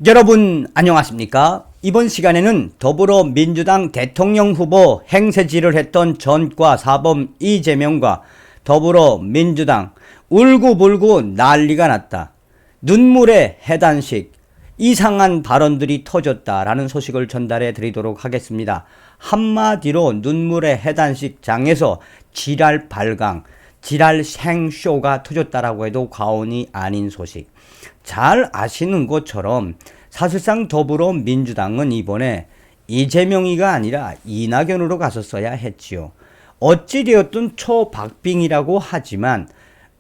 여러분 안녕하십니까? 이번 시간에는 더불어민주당 대통령 후보 행세질을 했던 전과 사범 이재명과 더불어민주당 울고불고 난리가 났다. 눈물의 해단식, 이상한 발언들이 터졌다라는 소식을 전달해 드리도록 하겠습니다. 한마디로 눈물의 해단식장에서 지랄 발광, 지랄 생쇼가 터졌다라고 해도 과언이 아닌 소식. 잘 아시는 것처럼 사실상 더불어민주당은 이번에 이재명이가 아니라 이낙연으로 갔었어야 했지요. 어찌되었든 초박빙이라고 하지만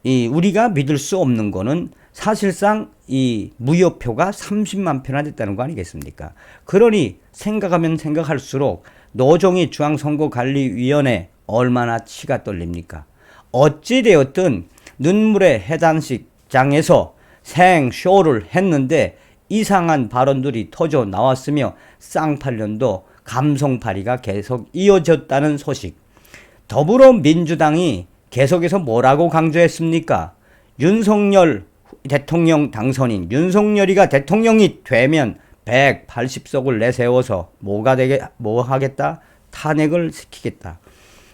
우리가 믿을 수 없는 거는 사실상 이 무효표가 30만 표나 됐다는 거 아니겠습니까? 그러니 생각하면 생각할수록 노정희 중앙선거관리위원회 얼마나 치가 떨립니까? 어찌되었든 눈물의 해단식장에서 생쇼를 했는데 이상한 발언들이 터져 나왔으며 쌍팔년도 감성팔이가 계속 이어졌다는 소식. 더불어민주당이 계속해서 뭐라고 강조했습니까? 윤석열 대통령 당선인 윤석열이가 대통령이 되면 180석을 내세워서 뭐 하겠다? 탄핵을 시키겠다.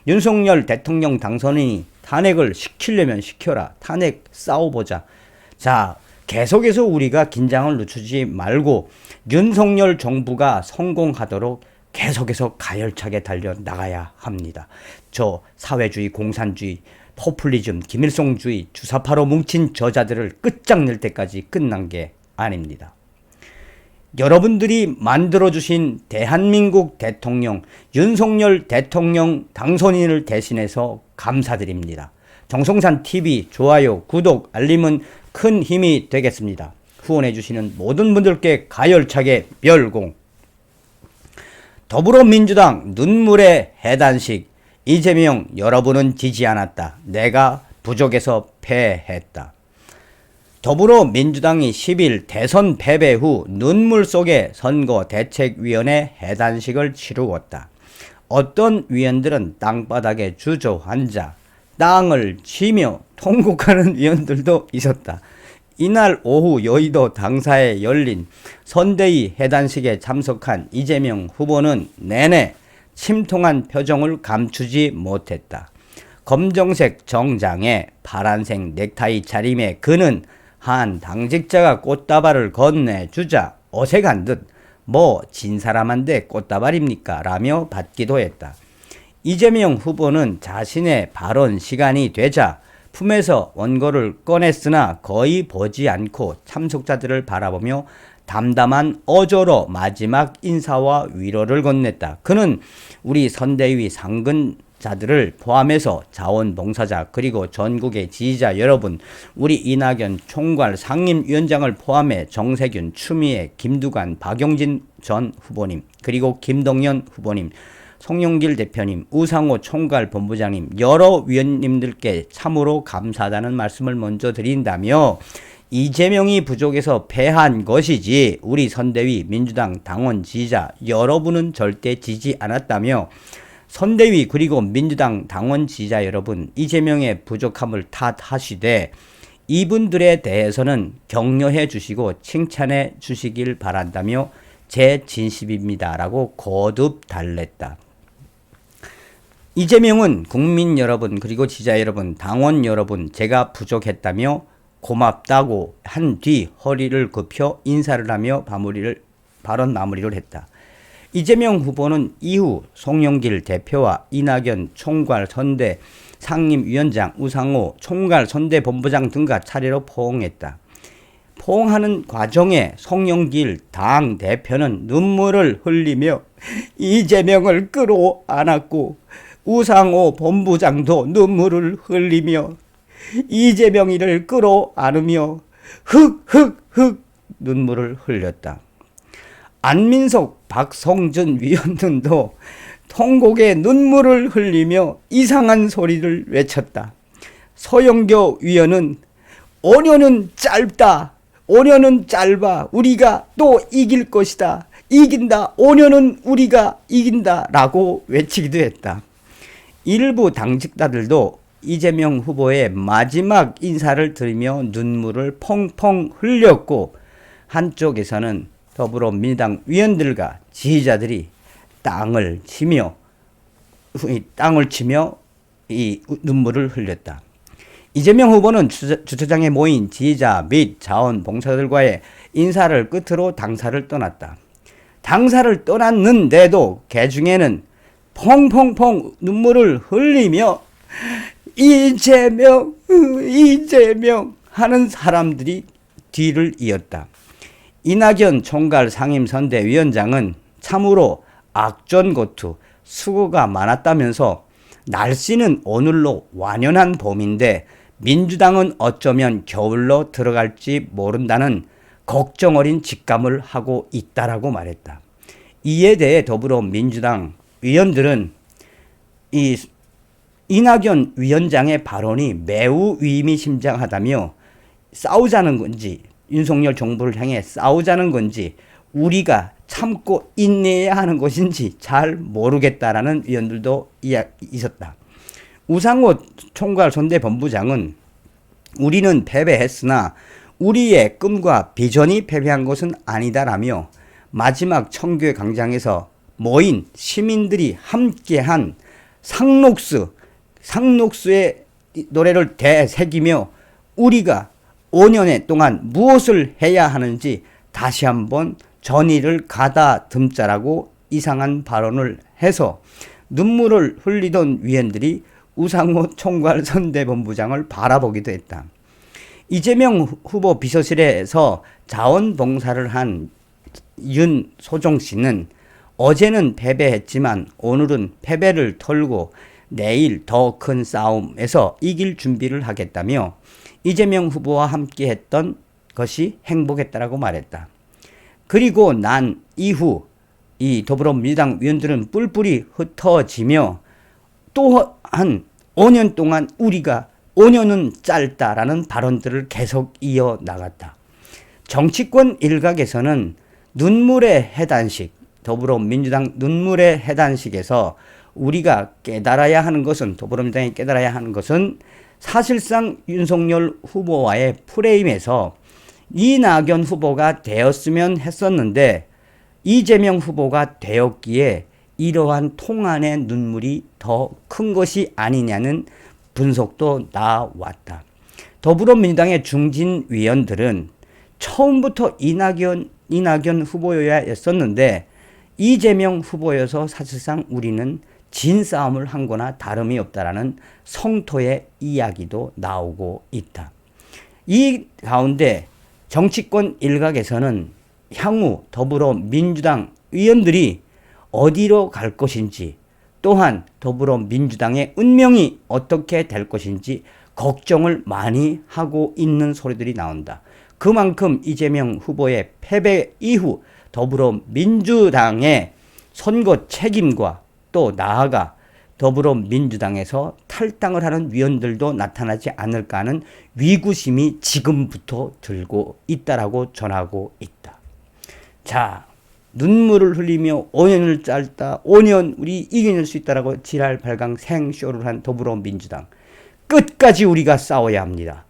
윤석열 대통령 당선인이 탄핵을 시키려면 시켜라. 탄핵 싸워보자. 자, 계속해서 우리가 긴장을 늦추지 말고 윤석열 정부가 성공하도록 계속해서 가열차게 달려나가야 합니다. 저 사회주의, 공산주의, 포퓰리즘, 김일성주의, 주사파로 뭉친 저자들을 끝장낼 때까지 끝난 게 아닙니다. 여러분들이 만들어주신 대한민국 대통령 윤석열 대통령 당선인을 대신해서 감사드립니다. 정성산TV 좋아요, 구독, 알림은 큰 힘이 되겠습니다. 후원해주시는 모든 분들께 가열차게 멸공. 더불어민주당 눈물의 해단식. 이재명 여러분은 지지 않았다. 내가 부족해서 패했다. 더불어민주당이 10일 대선 패배 후 눈물 속에 선거대책위원회 해단식을 치루었다. 어떤 위원들은 땅바닥에 주저앉아 땅을 치며 통곡하는 위원들도 있었다. 이날 오후 여의도 당사에 열린 선대위 해단식에 참석한 이재명 후보는 내내 침통한 표정을 감추지 못했다. 검정색 정장에 파란색 넥타이 차림에 그는 한 당직자가 꽃다발을 건네주자 어색한 듯 뭐 진 사람한테 꽃다발입니까? 라며 받기도 했다. 이재명 후보는 자신의 발언 시간이 되자 품에서 원고를 꺼냈으나 거의 보지 않고 참석자들을 바라보며 담담한 어조로 마지막 인사와 위로를 건넸다. 그는 우리 선대위 상근자들을 포함해서 자원봉사자 그리고 전국의 지지자 여러분, 우리 이낙연 총괄 상임위원장을 포함해 정세균, 추미애, 김두관, 박용진 전 후보님 그리고 김동연 후보님, 송영길 대표님, 우상호 총괄본부장님, 여러 위원님들께 참으로 감사하다는 말씀을 먼저 드린다며 이재명이 부족해서 패한 것이지 우리 선대위 민주당 당원 지지자 여러분은 절대 지지 않았다며 선대위 그리고 민주당 당원 지지자 여러분 이재명의 부족함을 탓하시되 이분들에 대해서는 격려해 주시고 칭찬해 주시길 바란다며 제 진심입니다 라고 거듭 달랬다. 이재명은 국민 여러분 그리고 지지자 여러분 당원 여러분 제가 부족했다며 고맙다고 한 뒤 허리를 굽혀 인사를 하며 발언 마무리를 했다. 이재명 후보는 이후 송영길 대표와 이낙연 총괄 선대 상임위원장, 우상호 총괄 선대 본부장 등과 차례로 포옹했다. 포옹하는 과정에 송영길 당 대표는 눈물을 흘리며 이재명을 끌어안았고 우상호 본부장도 눈물을 흘리며 이재명이를 끌어안으며 흑흑흑 눈물을 흘렸다. 안민석, 박성준 위원들도 통곡에 눈물을 흘리며 이상한 소리를 외쳤다. 서영교 위원은 5년은 짧다. 5년은 짧아. 우리가 또 이길 것이다. 이긴다. 5년은 우리가 이긴다. 라고 외치기도 했다. 일부 당직자들도 이재명 후보의 마지막 인사를 들으며 눈물을 펑펑 흘렸고 한쪽에서는 더불어민주당 위원들과 지지자들이 땅을 치며 이 눈물을 흘렸다. 이재명 후보는 주차장에 모인 지지자 및 자원봉사자들과의 인사를 끝으로 당사를 떠났다. 당사를 떠났는데도 개중에는 펑펑펑 눈물을 흘리며 이재명 하는 사람들이 뒤를 이었다. 이낙연 총괄 상임선대위원장은 참으로 악전고투 수고가 많았다면서 날씨는 오늘로 완연한 봄인데 민주당은 어쩌면 겨울로 들어갈지 모른다는 걱정 어린 직감을 하고 있다라고 말했다. 이에 대해 더불어민주당 위원들은 이낙연 위원장의 발언이 매우 의미심장하다며 싸우자는 건지 윤석열 정부를 향해 싸우자는 건지 우리가 참고 인내해야 하는 것인지 잘 모르겠다라는 위원들도 있었다. 우상호 총괄 선대본부장은 우리는 패배했으나 우리의 꿈과 비전이 패배한 것은 아니다라며 마지막 청교회 광장에서 모인 시민들이 함께한 상록수의 노래를 되새기며 우리가 5년의 동안 무엇을 해야 하는지 다시 한번 전의를 가다듬자라고 이상한 발언을 해서 눈물을 흘리던 위원들이 우상호 총괄 선대본부장을 바라보기도 했다. 이재명 후보 비서실에서 자원봉사를 한 윤소종 씨는 어제는 패배했지만 오늘은 패배를 털고 내일 더 큰 싸움에서 이길 준비를 하겠다며 이재명 후보와 함께 했던 것이 행복했다라고 말했다. 그리고 난 이후 이 더불어민주당 위원들은 뿔뿔이 흩어지며 또한 5년 동안 우리가 5년은 짧다라는 발언들을 계속 이어나갔다. 정치권 일각에서는 눈물의 해단식, 더불어민주당 눈물의 해단식에서 우리가 깨달아야 하는 것은 더불어민주당이 깨달아야 하는 것은 사실상 윤석열 후보와의 프레임에서 이낙연 후보가 되었으면 했었는데 이재명 후보가 되었기에 이러한 통안의 눈물이 더 큰 것이 아니냐는 분석도 나왔다. 더불어민주당의 중진 위원들은 처음부터 이낙연 후보여야 했었는데 이재명 후보여서 사실상 우리는 진 싸움을 한 거나 다름이 없다라는 성토의 이야기도 나오고 있다. 이 가운데 정치권 일각에서는 향후 더불어민주당 의원들이 어디로 갈 것인지 또한 더불어민주당의 운명이 어떻게 될 것인지 걱정을 많이 하고 있는 소리들이 나온다. 그만큼 이재명 후보의 패배 이후 더불어민주당의 선거 책임과 또 나아가 더불어민주당에서 탈당을 하는 위원들도 나타나지 않을까 하는 위구심이 지금부터 들고 있다라고 전하고 있다. 자, 눈물을 흘리며 5년을 짧다, 5년 우리 이겨낼 수 있다라고 지랄 발광 생쇼를 한 더불어민주당. 끝까지 우리가 싸워야 합니다.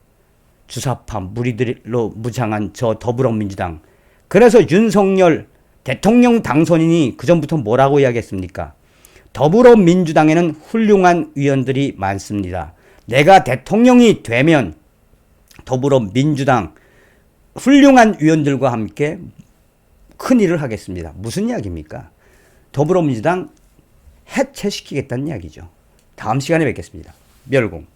주사파 무리들로 무장한 저 더불어민주당. 그래서 윤석열 대통령 당선인이 그전부터 뭐라고 이야기했습니까? 더불어민주당에는 훌륭한 위원들이 많습니다. 내가 대통령이 되면 더불어민주당 훌륭한 위원들과 함께 큰일을 하겠습니다. 무슨 이야기입니까? 더불어민주당 해체시키겠다는 이야기죠. 다음 시간에 뵙겠습니다. 멸공.